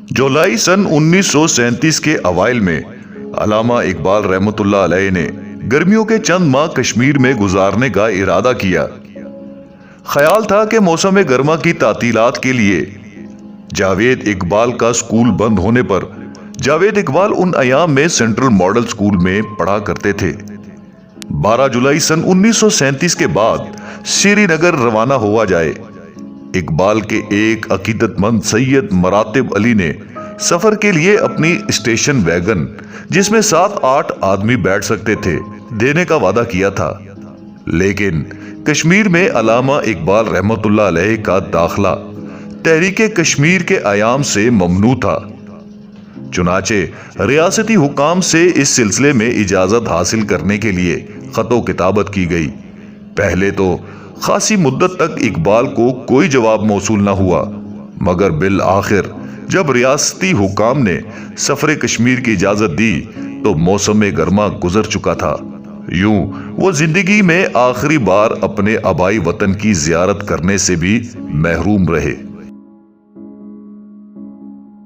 जुलाई सन 1937 के अवाइल में अल्लामा इकबाल रहमत उल्लाह अलैह ने गर्मियों के चंद माह कश्मीर में गुजारने का इरादा किया। ख्याल था कि मौसम गर्मा की तातीलात के लिए जावेद इकबाल का स्कूल बंद होने पर जावेद इकबाल उन अयाम में सेंट्रल मॉडल स्कूल में पढ़ा करते थे। 12 जुलाई सन 1937 के बाद श्रीनगर रवाना हुआ जाए। इकबाल के एक अकीदतमंद सैयद मरातिब अली ने सफर के लिए अपनी स्टेशन वैगन, जिसमें 7-8 आदमी बैठ सकते थे, देने का वादा किया था। लेकिन कश्मीर में अल्लामा इकबाल रहमतुल्लाह अलैह का दाखला तहरीके कश्मीर के आयाम से ममनू था। चुनाचे रियासती हुकाम से इस सिलसिले में इजाजत हासिल करने के लिए खतो किताबत की गई। पहले तो खासी मुद्दत तक इकबाल को कोई जवाब मौसूल न हुआ, मगर बिल आखिर जब रियासती हुकाम ने सफर कश्मीर की इजाजत दी तो मौसम गर्मा गुजर चुका था। यूं वो जिंदगी में आखिरी बार अपने आबाई वतन की जियारत करने से भी महरूम रहे।